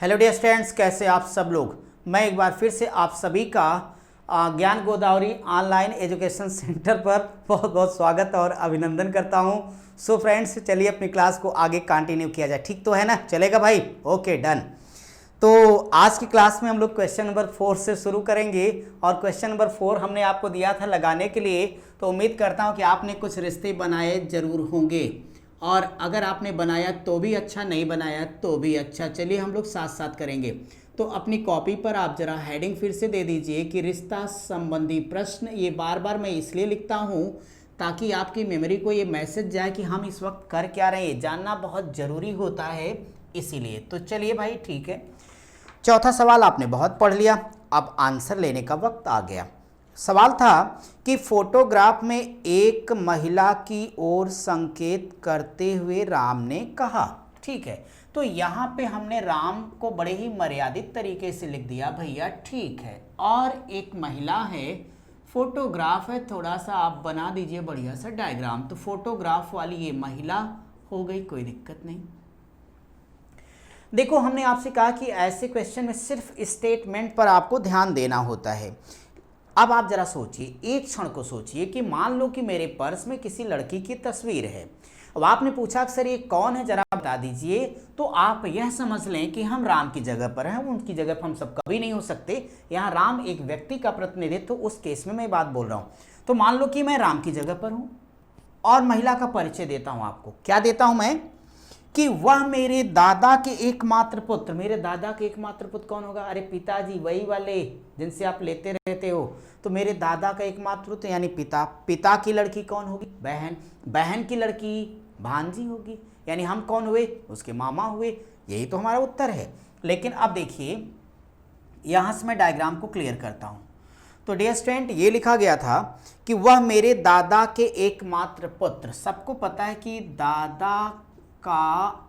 Hello dear students, कैसे आप सब लोग। मैं एक बार फिर से आप सभी का ज्ञान गोदावरी ऑनलाइन एजुकेशन सेंटर पर बहुत बहुत स्वागत और अभिनंदन करता हूं। सो फ्रेंड्स, चलिए अपनी क्लास को आगे कंटिन्यू किया जाए। ठीक तो है ना? चलेगा भाई? Okay, done. तो आज की क्लास में हम लोग क्वेश्चन नंबर 4 से शुरू करेंगे और क्वेश्चन नंबर 4 हमने आपको दिया था लगाने के लिए। तो उम्मीद करता हूं कि आपने कुछ रिश्ते बनाए जरूर होंगे, और अगर आपने बनाया तो भी अच्छा, नहीं बनाया तो भी अच्छा। चलिए हम लोग साथ साथ करेंगे। तो अपनी कॉपी पर आप जरा हेडिंग फिर से दे दीजिए कि रिश्ता संबंधी प्रश्न। ये बार बार मैं इसलिए लिखता हूँ ताकि आपकी मेमोरी को ये मैसेज जाए कि हम इस वक्त कर क्या रहे हैं, जानना बहुत ज़रूरी होता है, इसीलिए। तो चलिए भाई, ठीक है। चौथा सवाल आपने बहुत पढ़ लिया, अब आंसर लेने का वक्त आ गया। सवाल था कि फोटोग्राफ में एक महिला की ओर संकेत करते हुए राम ने कहा। ठीक है, तो यहाँ पे हमने राम को बड़े ही मर्यादित तरीके से लिख दिया भैया, ठीक है। और एक महिला है, फोटोग्राफ है, थोड़ा सा आप बना दीजिए बढ़िया सा डायग्राम। तो फोटोग्राफ वाली ये महिला हो गई, कोई दिक्कत नहीं। देखो, हमने आपसे कहा कि ऐसे क्वेश्चन में सिर्फ स्टेटमेंट पर आपको ध्यान देना होता है। अब आप जरा सोचिए, एक क्षण को सोचिए कि मान लो कि मेरे पर्स में किसी लड़की की तस्वीर है। अब आपने पूछा कि सर ये कौन है, जरा बता दीजिए। तो आप यह समझ लें कि हम राम की जगह पर हैं, उनकी जगह पर हम सब कभी नहीं हो सकते। यहाँ राम एक व्यक्ति का प्रतिनिधित्व, तो उस केस में मैं बात बोल रहा हूँ। तो मान लो कि मैं राम की जगह पर हूँ और महिला का परिचय देता हूँ आपको। क्या देता हूँ मैं? कि वह मेरे दादा के एकमात्र पुत्र। मेरे दादा के एकमात्र पुत्र कौन होगा? अरे पिताजी, वही वाले जिनसे आप लेते रहते हो। तो मेरे दादा का एकमात्र पुत्र यानी पिता। पिता की लड़की कौन होगी? बहन। बहन की लड़की भांजी होगी, यानी हम कौन हुए? उसके मामा हुए। यही तो हमारा उत्तर है। लेकिन अब देखिए, यहाँ से मैं डायग्राम को क्लियर करता हूँ। तो डियर स्टूडेंट, ये लिखा गया था कि वह मेरे दादा के एकमात्र पुत्र। सबको पता है कि दादा का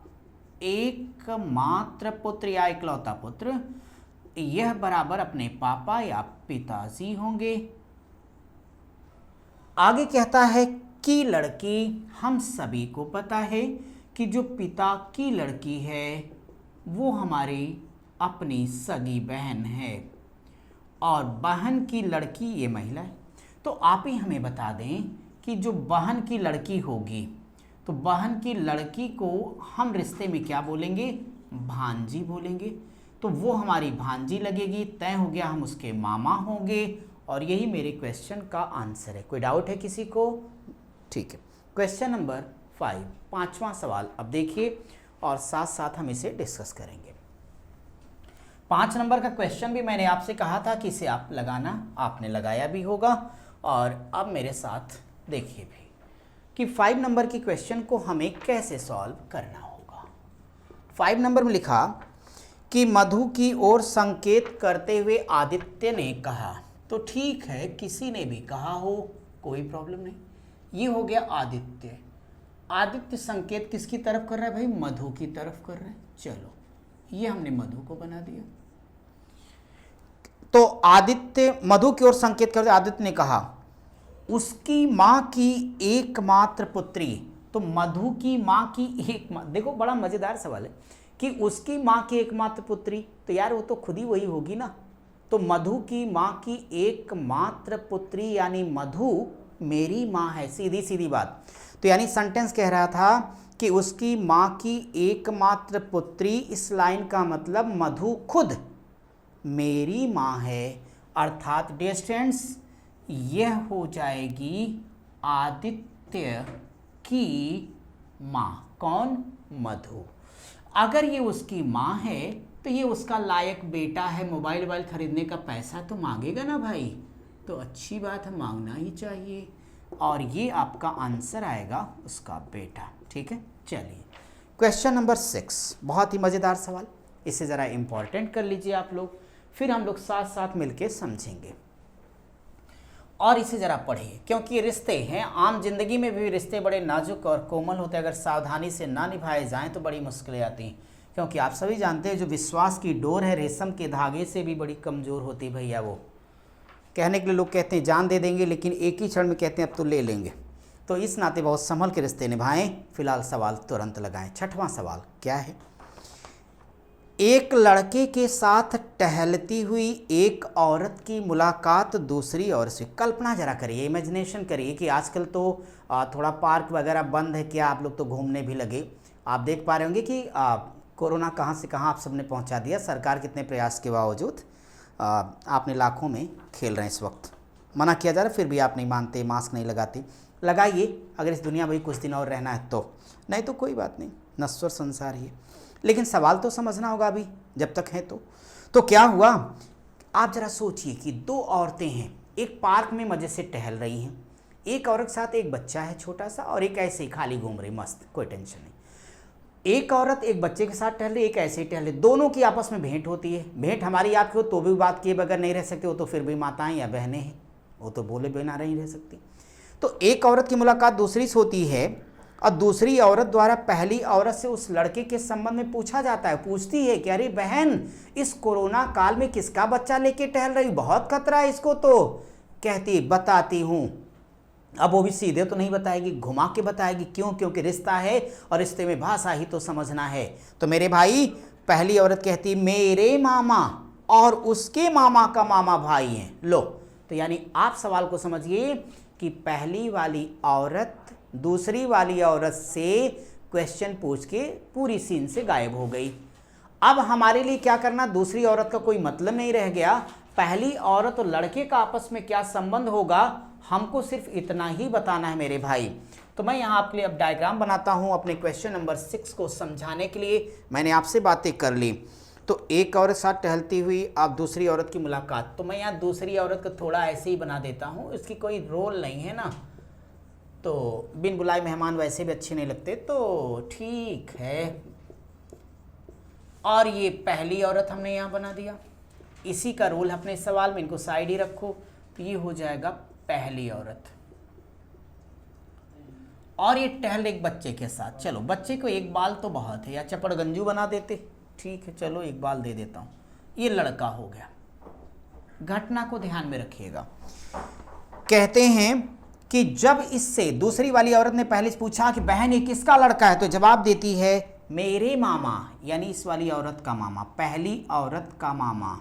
एकमात्र पुत्र या इकलौता पुत्र, यह बराबर अपने पापा या पिताजी होंगे। आगे कहता है कि लड़की, हम सभी को पता है कि जो पिता की लड़की है वो हमारी अपनी सगी बहन है, और बहन की लड़की ये महिला है। तो आप ही हमें बता दें कि जो बहन की लड़की होगी, तो बहन की लड़की को हम रिश्ते में क्या बोलेंगे? भांजी बोलेंगे। तो वो हमारी भांजी लगेगी, तय हो गया, हम उसके मामा होंगे। और यही मेरे क्वेश्चन का आंसर है। कोई डाउट है किसी को? ठीक है। क्वेश्चन नंबर 5, पांचवा सवाल अब देखिए, और साथ साथ हम इसे डिस्कस करेंगे। 5 नंबर का क्वेश्चन भी मैंने आपसे कहा था कि इसे आप लगाना, आपने लगाया भी होगा। और अब मेरे साथ देखिए भी कि 5 नंबर की क्वेश्चन को हमें कैसे सॉल्व करना होगा। 5 नंबर में लिखा कि मधु की ओर संकेत करते हुए आदित्य ने कहा। तो ठीक है, किसी ने भी कहा हो, कोई प्रॉब्लम नहीं। ये हो गया आदित्य। आदित्य संकेत किसकी तरफ कर रहा है भाई? मधु की तरफ कर रहा है। चलो, ये हमने मधु को बना दिया। तो आदित्य मधु की ओर संकेत करते आदित्य ने कहा, उसकी माँ की एकमात्र पुत्री। तो मधु की माँ की देखो बड़ा मजेदार सवाल है कि उसकी माँ की एकमात्र पुत्री, तो यार वो तो खुद ही वही होगी ना। तो मधु की माँ की एकमात्र पुत्री यानी मधु मेरी माँ है, सीधी सीधी बात। तो यानी सेंटेंस कह रहा था कि उसकी माँ की एकमात्र पुत्री, इस लाइन का मतलब मधु खुद मेरी माँ है। अर्थात डियर स्टूडेंट्स, यह हो जाएगी आदित्य की माँ। कौन? मधु। अगर ये उसकी माँ है तो ये उसका लायक बेटा है। मोबाइल वोबाइल खरीदने का पैसा तो मांगेगा ना भाई, तो अच्छी बात है, मांगना ही चाहिए। और ये आपका आंसर आएगा उसका बेटा। ठीक है, चलिए क्वेश्चन नंबर 6, बहुत ही मज़ेदार सवाल। इसे ज़रा इम्पॉर्टेंट कर लीजिए आप लोग, फिर हम लोग साथ साथ मिलके समझेंगे। और इसे ज़रा पढ़िए, क्योंकि ये रिश्ते हैं, आम जिंदगी में भी रिश्ते बड़े नाजुक और कोमल होते हैं। अगर सावधानी से ना निभाए जाएं तो बड़ी मुश्किलें आती हैं। क्योंकि आप सभी जानते हैं, जो विश्वास की डोर है रेशम के धागे से भी बड़ी कमज़ोर होती है भैया। वो कहने के लिए लोग कहते हैं जान दे देंगे, लेकिन एक ही क्षण में कहते हैं अब तो ले लेंगे। तो इस नाते बहुत संभल के रिश्ते निभाएं। फिलहाल सवाल तुरंत लगाएं। 6वां सवाल क्या है? एक लड़के के साथ टहलती हुई एक औरत की मुलाकात दूसरी औरत से। कल्पना जरा करिए, इमेजिनेशन करिए कि आजकल तो थोड़ा पार्क वगैरह बंद है, क्या आप लोग तो घूमने भी लगे। आप देख पा रहे होंगे कि कोरोना कहाँ से कहाँ आप सबने पहुँचा दिया, सरकार कितने प्रयास के बावजूद आपने लाखों में खेल रहे हैं। इस वक्त मना किया जा रहा है, फिर भी आप नहीं मानते, मास्क नहीं लगाते। लगाइए अगर इस दुनिया में कुछ दिन और रहना है तो, नहीं तो कोई बात नहीं, नश्वर संसार ही है। लेकिन सवाल तो समझना होगा अभी जब तक है तो क्या हुआ, आप जरा सोचिए कि दो औरतें हैं, एक पार्क में मज़े से टहल रही हैं, एक औरत के साथ एक बच्चा है छोटा सा, और एक ऐसे ही खाली घूम रही, मस्त, कोई टेंशन नहीं। एक औरत एक बच्चे के साथ टहल रही, एक ऐसे ही टहल रही, दोनों की आपस में भेंट होती है। भेंट हमारी आपकी हो तो भी बात किए बगैर नहीं रह सकते, वो तो फिर भी माताएं या बहनें हैं, वो तो बोले बिना नहीं रह सकती। तो एक औरत की मुलाकात दूसरी से होती है, और दूसरी औरत द्वारा पहली औरत से उस लड़के के संबंध में पूछा जाता है। पूछती है कि अरे बहन, इस कोरोना काल में किसका बच्चा लेके टहल रही, बहुत खतरा है इसको तो। कहती बताती हूँ। अब वो भी सीधे तो नहीं बताएगी, घुमा के बताएगी। क्यों? क्योंकि रिश्ता है और रिश्ते में भाषा ही तो समझना है। तो मेरे भाई, पहली औरत कहती मेरे मामा और उसके मामा का मामा भाई हैं। लो, तो यानी आप सवाल को समझिए कि पहली वाली औरत दूसरी वाली औरत से क्वेश्चन पूछ के पूरी सीन से गायब हो गई। अब हमारे लिए क्या करना, दूसरी औरत का कोई मतलब नहीं रह गया। पहली औरत और लड़के का आपस में क्या संबंध होगा, हमको सिर्फ इतना ही बताना है मेरे भाई। तो मैं यहाँ आपके लिए अब डायग्राम बनाता हूँ अपने क्वेश्चन नंबर 6 को समझाने के लिए। मैंने आपसे बातें कर ली, तो एक औरत साथ टहलती हुई अब दूसरी औरत की मुलाकात। तो मैं यहाँ दूसरी औरत को थोड़ा ऐसे ही बना देता हूँ, इसकी कोई रोल नहीं है ना, तो बिन बुलाए मेहमान वैसे भी अच्छे नहीं लगते, तो ठीक है। और ये पहली औरत हमने यहाँ बना दिया, इसी का रोल अपने सवाल में, इनको साइड ही रखो, तो ये हो जाएगा पहली औरत। और ये टहल एक बच्चे के साथ। चलो, बच्चे को एक बाल तो बहुत है, या चपड़गंजू बना देते, ठीक है, चलो एक बाल दे देता हूँ। ये लड़का हो गया। घटना को ध्यान में रखिएगा। कहते हैं कि जब इससे दूसरी वाली औरत ने पहले से पूछा कि बहन ये किसका लड़का है, तो जवाब देती है मेरे मामा, यानी इस वाली औरत का मामा, पहली औरत का मामा।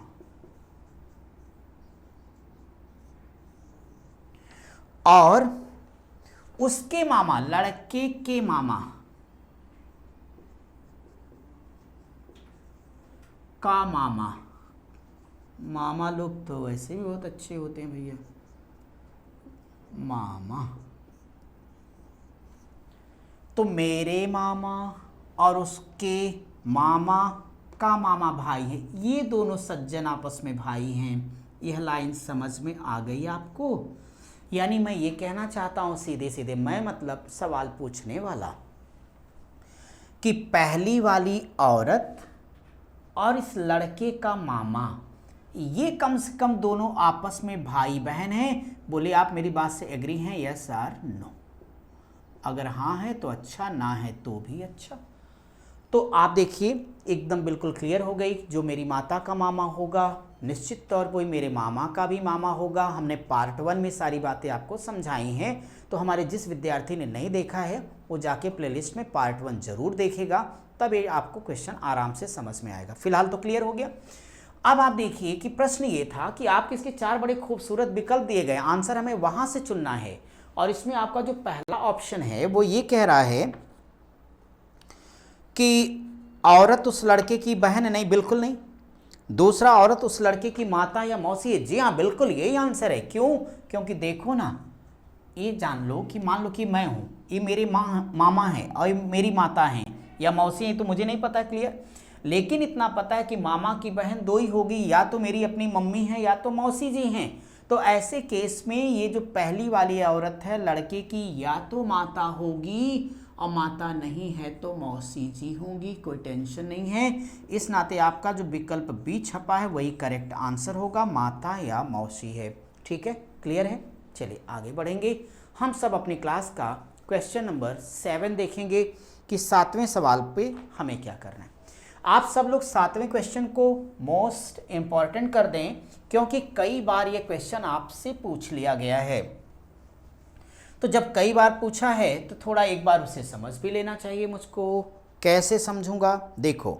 और उसके मामा, लड़के के मामा का मामा। मामा लोग तो वैसे भी बहुत अच्छे होते हैं भैया, मामा। तो मेरे मामा और उसके मामा का मामा भाई है, ये दोनों सज्जन आपस में भाई हैं। यह लाइन समझ में आ गई आपको? यानी मैं ये कहना चाहता हूं सीधे सीधे, मैं मतलब सवाल पूछने वाला, कि पहली वाली औरत और इस लड़के का मामा, ये कम से कम दोनों आपस में भाई बहन हैं। बोले आप मेरी बात से एग्री हैं? यस और नो? अगर हाँ है तो अच्छा, ना है तो भी अच्छा। तो आप देखिए एकदम बिल्कुल क्लियर हो गई। जो मेरी माता का मामा होगा निश्चित तौर पर मेरे मामा का भी मामा होगा। हमने पार्ट 1 में सारी बातें आपको समझाई हैं, तो हमारे जिस विद्यार्थी ने नहीं देखा है वो जाके प्लेलिस्ट में पार्ट 1 जरूर देखेगा, तब ये आपको क्वेश्चन आराम से समझ में आएगा। फिलहाल तो क्लियर हो गया। अब आप देखिए कि प्रश्न ये था कि आपके इसके 4 बड़े खूबसूरत विकल्प दिए गए, आंसर हमें वहां से चुनना है। और इसमें आपका जो पहला ऑप्शन है वो ये कह रहा है कि औरत उस लड़के की बहन, नहीं बिल्कुल नहीं। दूसरा, औरत उस लड़के की माता या मौसी है। जी हाँ, बिल्कुल यही आंसर है। क्यों? क्योंकि देखो ना, ये जान लो कि मान लो कि मैं हूँ, ये मेरे मामा हैं और ये मेरी माता हैं या मौसी हैं, तो मुझे नहीं पता क्लियर, लेकिन इतना पता है कि मामा की बहन 2 ही होगी, या तो मेरी अपनी मम्मी है या तो मौसी जी हैं। तो ऐसे केस में ये जो पहली वाली औरत है लड़के की, या तो माता होगी, और माता नहीं है तो मौसी जी होंगी। कोई टेंशन नहीं है। इस नाते आपका जो विकल्प बी छपा है वही करेक्ट आंसर होगा, माता या मौसी है। ठीक है, क्लियर है? चलिए आगे बढ़ेंगे। हम सब अपनी क्लास का क्वेश्चन नंबर 7 देखेंगे कि 7वें सवाल पे हमें क्या करना है। आप सब लोग 7वें क्वेश्चन को मोस्ट इम्पॉर्टेंट कर दें, क्योंकि कई बार ये क्वेश्चन आपसे पूछ लिया गया है। तो जब कई बार पूछा है तो थोड़ा एक बार उसे समझ भी लेना चाहिए मुझको। कैसे समझूंगा? देखो,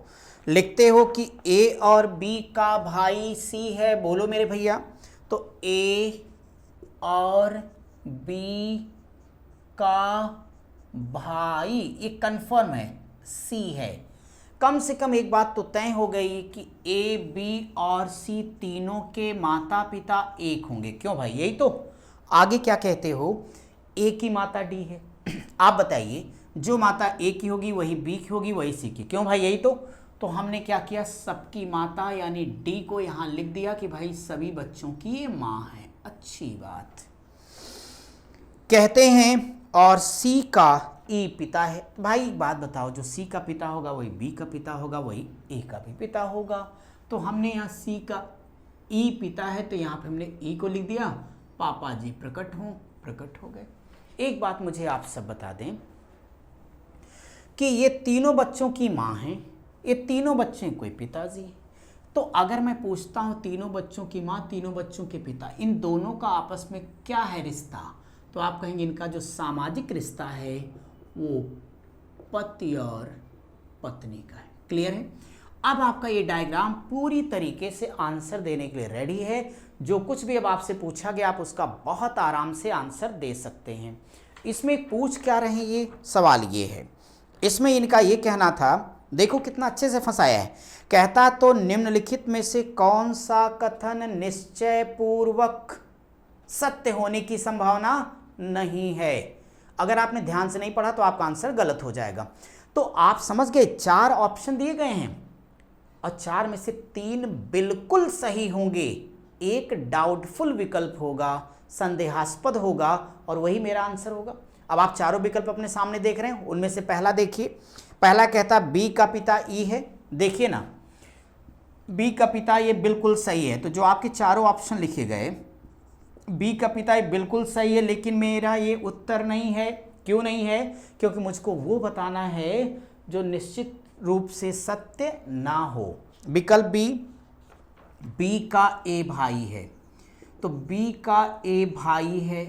लिखते हो कि ए और बी का भाई सी है, बोलो मेरे भैया। तो ए और बी का भाई ये कंफर्म है, सी है। कम से कम एक बात तो तय हो गई कि ए बी और सी तीनों के माता पिता एक होंगे। क्यों भाई, यही तो। आगे क्या कहते हो, ए की माता डी है। आप बताइए, जो माता ए की होगी वही बी की होगी वही सी की। क्यों भाई, यही तो हमने क्या किया, सबकी माता यानी डी को यहां लिख दिया कि भाई सभी बच्चों की ये मां है। अच्छी बात। कहते हैं और सी का ई पिता है। भाई एक बात बताओ, जो सी का पिता होगा वही बी का पिता होगा, वही ए का भी पिता होगा। तो हमने यहाँ सी का ई पिता है तो यहाँ पे हमने ई को लिख दिया, पापा जी प्रकट हो गए। एक बात मुझे आप सब बता दें कि ये तीनों बच्चों की माँ हैं, ये तीनों बच्चे कोई पिताजी। तो अगर मैं पूछता हूँ तीनों बच्चों की माँ तीनों बच्चों के पिता, इन दोनों का आपस में क्या है रिश्ता, तो आप कहेंगे इनका जो सामाजिक रिश्ता है वो पति और पत्नी का है। क्लियर है। अब आपका ये डायग्राम पूरी तरीके से आंसर देने के लिए रेडी है। जो कुछ भी अब आपसे पूछा गया आप उसका बहुत आराम से आंसर दे सकते हैं। इसमें पूछ क्या रहे, ये सवाल ये है, इसमें इनका ये कहना था, देखो कितना अच्छे से फंसाया है। कहता तो निम्नलिखित में से कौन सा कथन निश्चय पूर्वक सत्य होने की संभावना नहीं है। अगर आपने ध्यान से नहीं पढ़ा तो आपका आंसर गलत हो जाएगा। तो आप समझ गए, 4 ऑप्शन दिए गए हैं और 4 में से 3 बिल्कुल सही होंगे, एक डाउटफुल विकल्प होगा, संदेहास्पद होगा और वही मेरा आंसर होगा। अब आप चारों विकल्प अपने सामने देख रहे हैं, उनमें से पहला देखिए। पहला कहता बी का पिता ई है। देखिए ना, बी का पिता ये बिल्कुल सही है। तो जो आपके चारों ऑप्शन लिखे गए, बी का पिता ये बिल्कुल सही है, लेकिन मेरा ये उत्तर नहीं है। क्यों नहीं है? क्योंकि मुझको वो बताना है जो निश्चित रूप से सत्य ना हो। विकल्प बी का ए भाई है। तो बी का ए भाई है।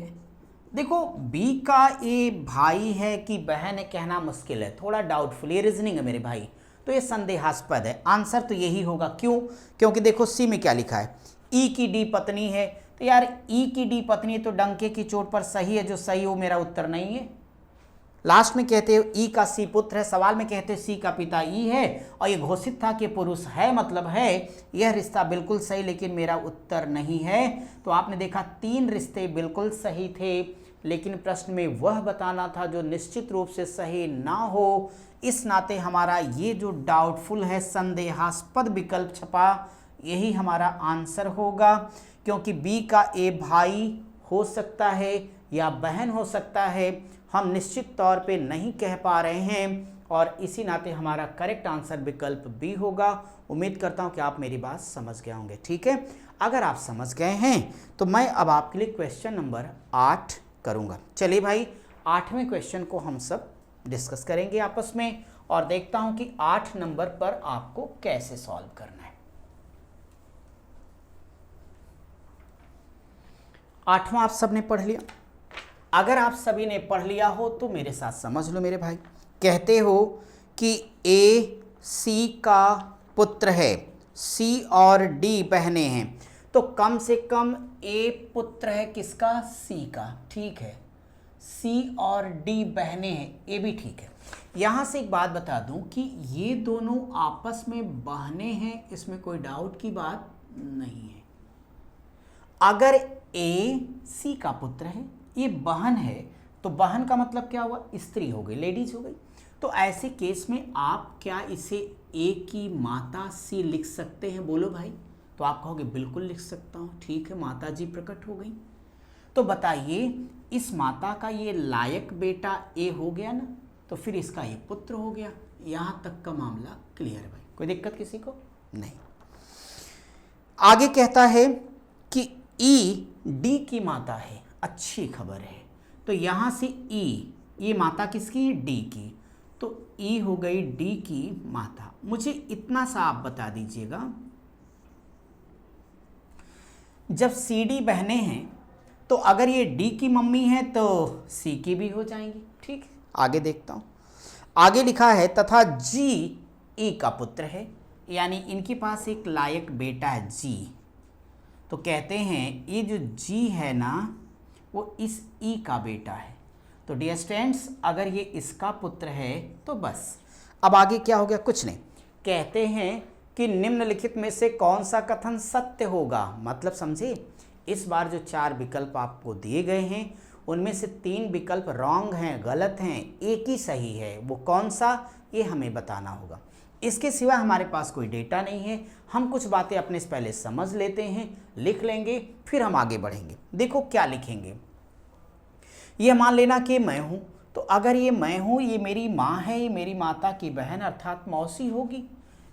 देखो, बी का ए भाई है कि बहन है कहना मुश्किल है, थोड़ा डाउटफुल, ये रीजनिंग है मेरे भाई, तो ये संदेहास्पद है। आंसर तो यही होगा। क्यों? क्योंकि देखो सी में क्या लिखा है, ई की डी पत्नी है। तो यार ई की डी पत्नी तो डंके की चोट पर सही है, जो सही हो मेरा उत्तर नहीं है। लास्ट में कहते हो ई का सी पुत्र है, सवाल में कहते हो सी का पिता ई है और ये घोषित था कि पुरुष है, मतलब है यह रिश्ता बिल्कुल सही, लेकिन मेरा उत्तर नहीं है। तो आपने देखा 3 रिश्ते बिल्कुल सही थे, लेकिन प्रश्न में वह बताना था जो निश्चित रूप से सही ना हो। इस नाते हमारा ये जो डाउटफुल है, संदेहास्पद विकल्प छपा, यही हमारा आंसर होगा। क्योंकि बी का ए भाई हो सकता है या बहन हो सकता है, हम निश्चित तौर पे नहीं कह पा रहे हैं, और इसी नाते हमारा करेक्ट आंसर विकल्प बी होगा। उम्मीद करता हूँ कि आप मेरी बात समझ गए होंगे। ठीक है, अगर आप समझ गए हैं तो मैं अब आपके लिए क्वेश्चन नंबर 8 करूँगा। चलिए भाई, 8वें क्वेश्चन को हम सब डिस्कस करेंगे आपस में, और देखता हूँ कि 8 नंबर पर आपको कैसे सॉल्व करना है। 8वां आप सब ने पढ़ लिया? अगर आप सभी ने पढ़ लिया हो तो मेरे साथ समझ लो मेरे भाई। कहते हो कि ए सी का पुत्र है, सी और डी बहनें हैं, तो कम से कम ए पुत्र है किसका? सी का। ठीक है, सी और डी बहनें हैं, ये भी ठीक है। यहाँ से एक बात बता दूं कि ये दोनों आपस में बहनें हैं, इसमें कोई डाउट की बात नहीं है। अगर ए सी का पुत्र है, ये बहन है, तो बहन का मतलब क्या हुआ? स्त्री हो गई, लेडीज हो गई। तो ऐसे केस में आप क्या इसे ए की माता सी लिख सकते हैं? बोलो भाई। तो आप कहोगे बिल्कुल लिख सकता हूँ। ठीक है, माता जी प्रकट हो गई। तो बताइए, इस माता का ये लायक बेटा ए हो गया ना, तो फिर इसका ये पुत्र हो गया। यहाँ तक का मामला क्लियर है भाई, कोई दिक्कत किसी को नहीं। आगे कहता है कि ई डी की माता है। अच्छी खबर है। तो यहाँ से ई, ये माता किसकी? डी की। तो ई हो गई डी की माता। मुझे इतना सा आप बता दीजिएगा, जब सी डी बहनें हैं तो अगर ये डी की मम्मी है तो सी की भी हो जाएंगी। ठीक है, आगे देखता हूँ। आगे लिखा है तथा जी ई का पुत्र है। यानी इनके पास एक लायक बेटा है जी। तो कहते हैं ये जो जी है ना वो इस ई का बेटा है। तो डियर स्टूडेंट्स, अगर ये इसका पुत्र है तो बस। अब आगे क्या हो गया, कुछ नहीं। कहते हैं कि निम्नलिखित में से कौन सा कथन सत्य होगा। मतलब समझे, इस बार जो 4 विकल्प आपको दिए गए हैं उनमें से 3 विकल्प रॉन्ग हैं, गलत हैं, एक ही सही है। वो कौन सा, ये हमें बताना होगा। इसके सिवा हमारे पास कोई डेटा नहीं है। हम कुछ बातें अपने से पहले समझ लेते हैं, लिख लेंगे, फिर हम आगे बढ़ेंगे। देखो क्या लिखेंगे। ये मान लेना कि मैं हूँ, तो अगर ये मैं हूँ, ये मेरी माँ है, ये मेरी माता की बहन अर्थात मौसी होगी।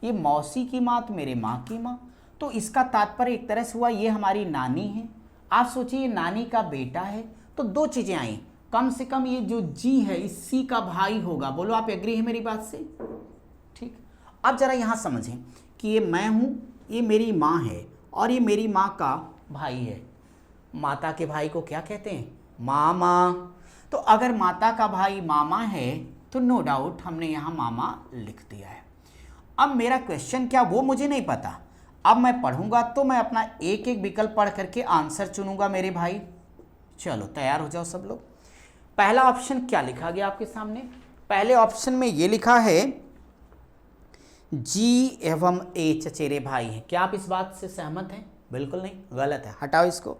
ये मौसी की माँ तो मेरे माँ की माँ, तो इसका तात्पर्य एक तरह से हुआ ये हमारी नानी है। आप सोचिए ये नानी का बेटा है, तो 2 चीज़ें आई। कम से कम ये जो जी है इस सी का भाई होगा। बोलो आप एग्री है मेरी बात से? ठीक। अब जरा यहाँ समझें कि ये मैं हूँ, ये मेरी माँ है और ये मेरी माँ का भाई है। माता के भाई को क्या कहते हैं? मामा। तो अगर माता का भाई मामा है तो नो डाउट हमने यहाँ मामा लिख दिया है। अब मेरा क्वेश्चन क्या, वो मुझे नहीं पता। अब मैं पढ़ूंगा तो मैं अपना एक एक विकल्प पढ़ करके आंसर चुनूंगा मेरे भाई। चलो तैयार हो जाओ सब लोग। पहला ऑप्शन क्या लिखा गया आपके सामने? पहले ऑप्शन में ये लिखा है जी एवं ए चचेरे भाई हैं। क्या आप इस बात से सहमत हैं? बिल्कुल नहीं, गलत है, हटाओ इसको।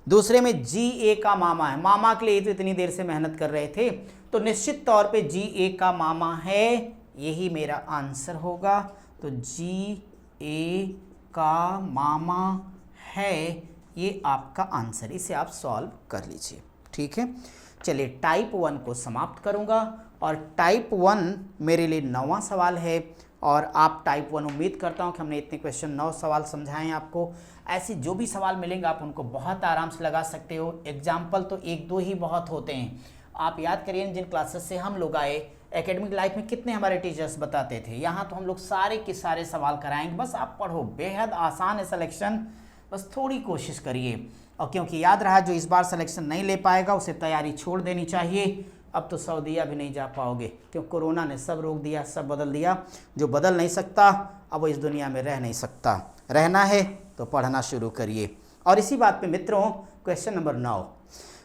दूसरे में जी ए का मामा है। मामा के लिए तो इतनी देर से मेहनत कर रहे थे, तो निश्चित तौर पे जी ए का मामा है, यही मेरा आंसर होगा। तो जी ए का मामा है, ये आपका आंसर। इसे आप सॉल्व कर लीजिए, ठीक है। चलिए टाइप 1 को समाप्त करूंगा और टाइप 1 मेरे लिए 9वां सवाल है। और आप टाइप 1 उम्मीद करता हूं कि हमने इतने क्वेश्चन 9 सवाल समझाए हैं आपको। ऐसे जो भी सवाल मिलेंगे आप उनको बहुत आराम से लगा सकते हो। एग्जाम्पल तो 1-2 ही बहुत होते हैं। आप याद करिए जिन क्लासेस से हम लोग आए, एकेडमिक लाइफ में कितने हमारे टीचर्स बताते थे। यहाँ तो हम लोग सारे के सारे सवाल कराएंगे, बस आप पढ़ो। बेहद आसान है सिलेक्शन, बस थोड़ी कोशिश करिए। और क्योंकि याद रहा जो इस बार सिलेक्शन नहीं ले पाएगा उसे तैयारी छोड़ देनी चाहिए। अब तो सऊदीया भी नहीं जा पाओगे, क्योंकि कोरोना ने सब रोक दिया, सब बदल दिया। जो बदल नहीं सकता अब वो इस दुनिया में रह नहीं सकता। रहना है तो पढ़ना शुरू करिए। और इसी बात पे मित्रों क्वेश्चन नंबर 9,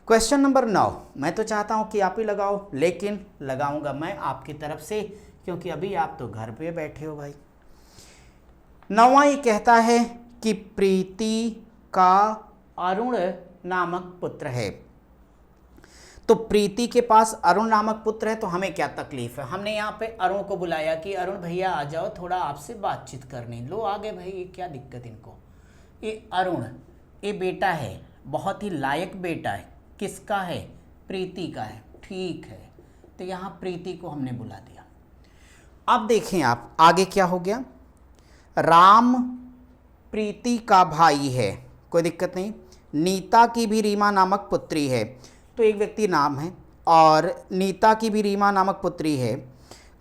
क्वेश्चन नंबर 9 मैं तो चाहता हूँ कि आप ही लगाओ, लेकिन लगाऊंगा मैं आपकी तरफ से, क्योंकि अभी आप तो घर पे बैठे हो भाई। 9वां ये कहता है कि प्रीति का अरुण नामक पुत्र है। तो प्रीति के पास अरुण नामक पुत्र है, तो हमें क्या तकलीफ है? हमने यहाँ पे अरुण को बुलाया कि अरुण भैया आ जाओ, थोड़ा आपसे बातचीत करनी। लो आ गए भाई, ये क्या दिक्कत इनको। ये अरुण, ये बेटा है, बहुत ही लायक बेटा है। किसका है? प्रीति का है, ठीक है। तो यहाँ प्रीति को हमने बुला दिया। अब देखें आप आगे क्या हो गया। राम प्रीति का भाई है, कोई दिक्कत नहीं। नीता की भी रीमा नामक पुत्री है, तो एक व्यक्ति नाम है, और नीता की भी रीमा नामक पुत्री है।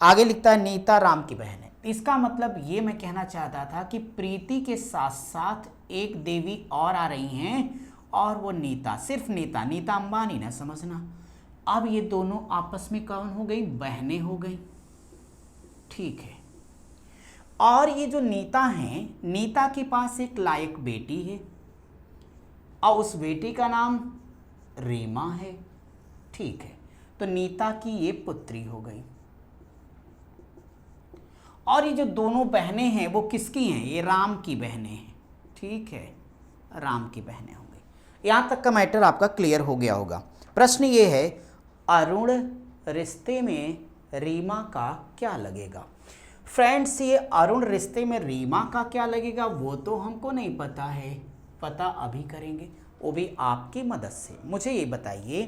आगे लिखता है नीता राम की बहन है। इसका मतलब ये मैं कहना चाहता था कि प्रीति के साथ साथ एक देवी और आ रही हैं, और वो नीता, सिर्फ नीता, नीता अंबानी ना समझना। अब ये दोनों आपस में कौन हो गई? बहनें हो गई, ठीक है। और ये जो नीता हैं, नीता के पास एक लायक बेटी है, और उस बेटी का नाम रीमा है, ठीक है। तो नीता की ये पुत्री हो गई। और ये जो दोनों बहनें हैं वो किसकी हैं? ये राम की बहनें हैं, ठीक है, राम की बहनें हो गई। यहां तक का मैटर आपका क्लियर हो गया होगा। प्रश्न ये है, अरुण रिश्ते में रीमा का क्या लगेगा? फ्रेंड्स, ये अरुण रिश्ते में रीमा का क्या लगेगा वो तो हमको नहीं पता है, पता अभी करेंगे, वो भी आपकी मदद से। मुझे ये बताइए,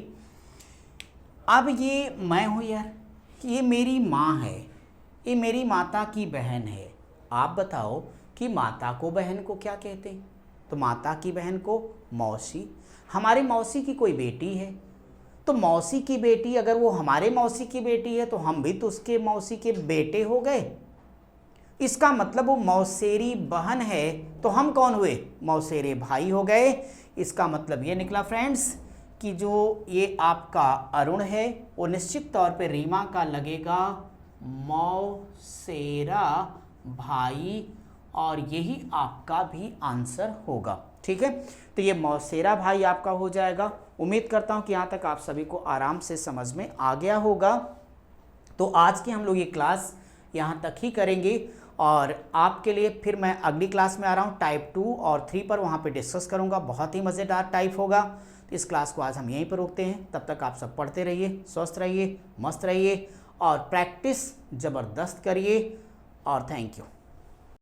अब ये मैं हूँ यार, ये मेरी माँ है, ये मेरी माता की बहन है। आप बताओ कि माता को बहन को क्या कहते हैं? तो माता की बहन को मौसी। हमारे मौसी की कोई बेटी है, तो मौसी की बेटी अगर वो हमारे मौसी की बेटी है तो हम भी तो उसके मौसी के बेटे हो गए। इसका मतलब वो मौसेरी बहन है, तो हम कौन हुए? मौसेरे भाई हो गए। इसका मतलब ये निकला फ्रेंड्स कि जो ये आपका अरुण है वो निश्चित तौर पे रीमा का लगेगा मौसेरा भाई, और यही आपका भी आंसर होगा। ठीक है, तो ये मौसेरा भाई आपका हो जाएगा। उम्मीद करता हूँ कि यहाँ तक आप सभी को आराम से समझ में आ गया होगा। तो आज की हम लोग ये क्लास यहाँ तक ही करेंगे, और आपके लिए फिर मैं अगली क्लास में आ रहा हूँ टाइप 2 और 3 पर, वहाँ पे डिस्कस करूँगा। बहुत ही मज़ेदार टाइप होगा। तो इस क्लास को आज हम यहीं पर रोकते हैं। तब तक आप सब पढ़ते रहिए, स्वस्थ रहिए, मस्त रहिए और प्रैक्टिस ज़बरदस्त करिए। और थैंक यू।